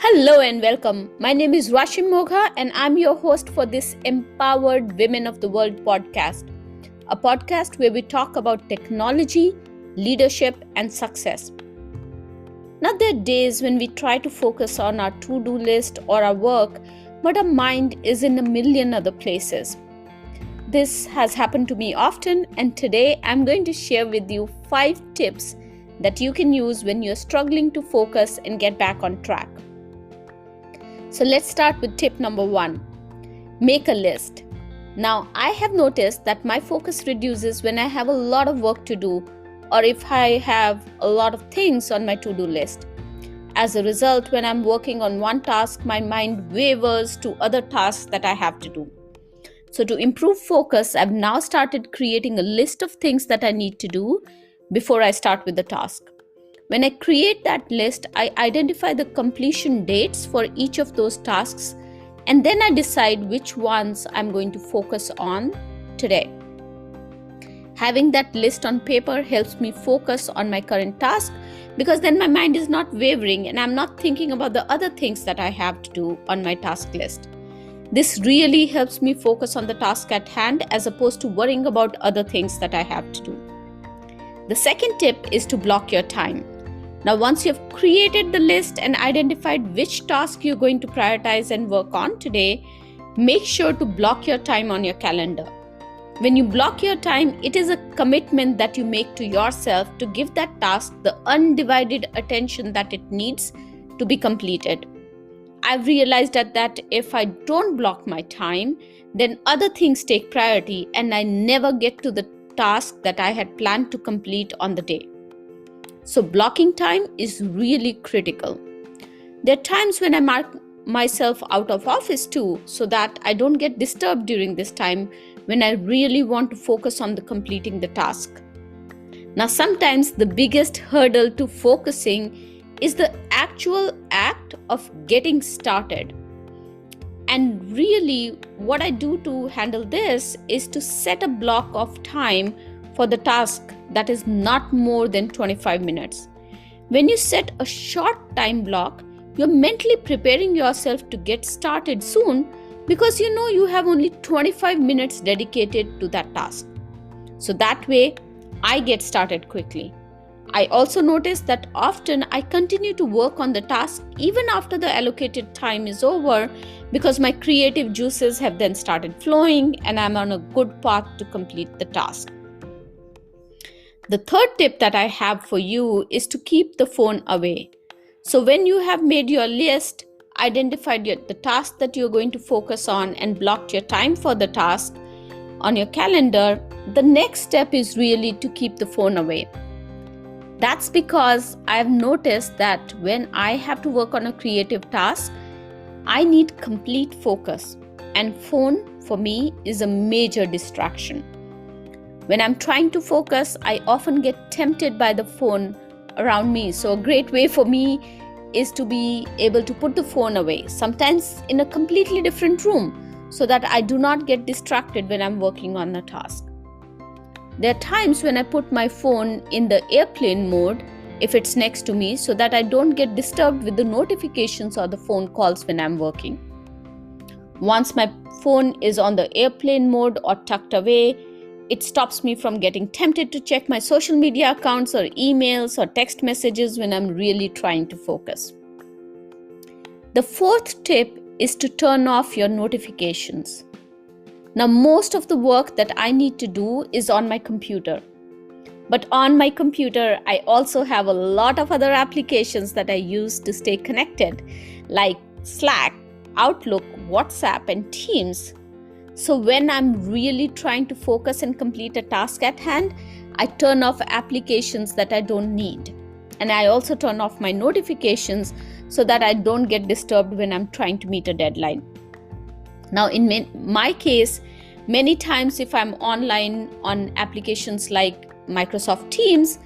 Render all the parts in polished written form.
Hello and welcome. My name is Rashim Mogha and I'm your host for this Empowered Women of the World podcast, a podcast where we talk about technology, leadership, and success. Now, there are days when we try to focus on our to-do list or our work, but our mind is in a million other places. This has happened to me often, and today I'm going to share with you 5 tips that you can use when you're struggling to focus and get back on track. So let's start with tip number 1. Make a list. Now, I have noticed that my focus reduces when I have a lot of work to do or if I have a lot of things on my to-do list. As a result, when I'm working on one task, my mind wavers to other tasks that I have to do. So to improve focus, I've now started creating a list of things that I need to do before I start with the task. When I create that list, I identify the completion dates for each of those tasks, and then I decide which ones I'm going to focus on today. Having that list on paper helps me focus on my current task because then my mind is not wavering and I'm not thinking about the other things that I have to do on my task list. This really helps me focus on the task at hand as opposed to worrying about other things that I have to do. The second tip is to block your time. Now, once you've created the list and identified which task you're going to prioritize and work on today, make sure to block your time on your calendar. When you block your time, it is a commitment that you make to yourself to give that task the undivided attention that it needs to be completed. I've realized that if I don't block my time, then other things take priority and I never get to the task that I had planned to complete on the day. So blocking time is really critical. There are times when I mark myself out of office too, so that I don't get disturbed during this time when I really want to focus on completing the task. Now, sometimes the biggest hurdle to focusing is the actual act of getting started. And really, what I do to handle this is to set a block of time for the task that is not more than 25 minutes. When you set a short time block, you're mentally preparing yourself to get started soon because you know you have only 25 minutes dedicated to that task. So that way, I get started quickly. I also notice that often I continue to work on the task even after the allocated time is over because my creative juices have then started flowing and I'm on a good path to complete the task. The third tip that I have for you is to keep the phone away. So when you have made your list, identified the task that you're going to focus on and blocked your time for the task on your calendar, the next step is really to keep the phone away. That's because I've noticed that when I have to work on a creative task, I need complete focus, and phone for me is a major distraction. When I'm trying to focus, I often get tempted by the phone around me. So a great way for me is to be able to put the phone away, sometimes in a completely different room, so that I do not get distracted when I'm working on the task. There are times when I put my phone in the airplane mode if it's next to me so that I don't get disturbed with the notifications or the phone calls when I'm working. Once my phone is on the airplane mode or tucked away, it stops me from getting tempted to check my social media accounts or emails or text messages when I'm really trying to focus. The fourth tip is to turn off your notifications. Now, most of the work that I need to do is on my computer. But on my computer, I also have a lot of other applications that I use to stay connected, like Slack, Outlook, WhatsApp, and Teams. So when I'm really trying to focus and complete a task at hand, I turn off applications that I don't need. And I also turn off my notifications so that I don't get disturbed when I'm trying to meet a deadline. Now, in my case, many times if I'm online on applications like Microsoft Teams,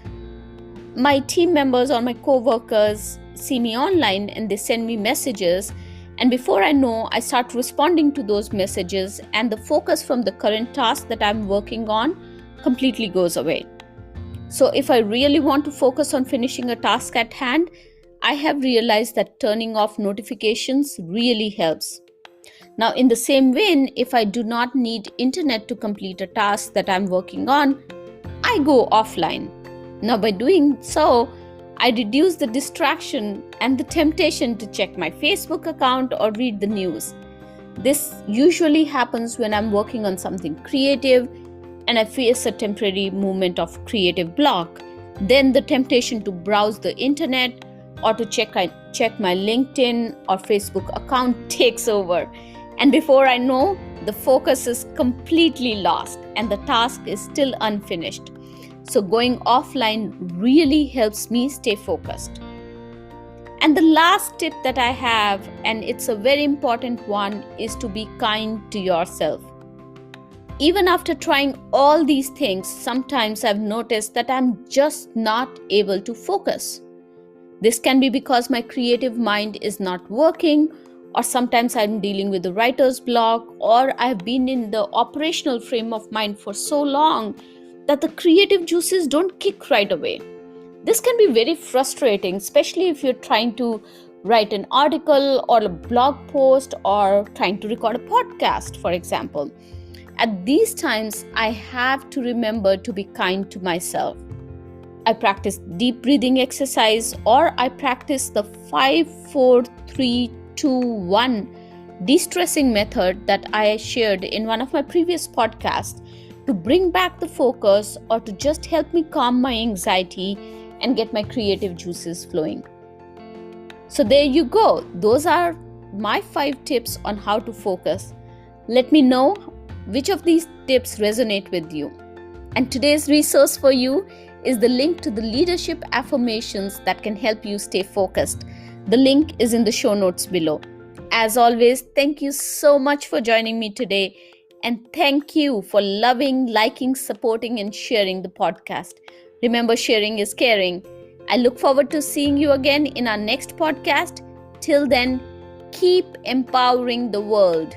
my team members or my co-workers see me online and they send me messages. And before I know, I start responding to those messages and the focus from the current task that I'm working on completely goes away. So if I really want to focus on finishing a task at hand, I have realized that turning off notifications really helps. Now, in the same vein, if I do not need internet to complete a task that I'm working on, I go offline. Now, by doing so, I reduce the distraction and the temptation to check my Facebook account or read the news. This usually happens when I'm working on something creative and I face a temporary moment of creative block. Then the temptation to browse the internet or to check my LinkedIn or Facebook account takes over. And before I know, the focus is completely lost and the task is still unfinished. So going offline really helps me stay focused. And the last tip that I have, and it's a very important one, is to be kind to yourself. Even after trying all these things, sometimes I've noticed that I'm just not able to focus. This can be because my creative mind is not working, or sometimes I'm dealing with the writer's block, or I've been in the operational frame of mind for so long that the creative juices don't kick right away. This can be very frustrating, especially if you're trying to write an article or a blog post or trying to record a podcast, for example. At these times, I have to remember to be kind to myself. I practice deep breathing exercise, or I practice the 5-4-3-2-1 de-stressing method that I shared in one of my previous podcasts to bring back the focus or to just help me calm my anxiety and get my creative juices flowing. So there you go. Those are my 5 tips on how to focus. Let me know which of these tips resonate with you. And today's resource for you is the link to the leadership affirmations that can help you stay focused. The link is in the show notes below. As always, thank you so much for joining me today. And thank you for loving, liking, supporting, and sharing the podcast. Remember, sharing is caring. I look forward to seeing you again in our next podcast. Till then, keep empowering the world.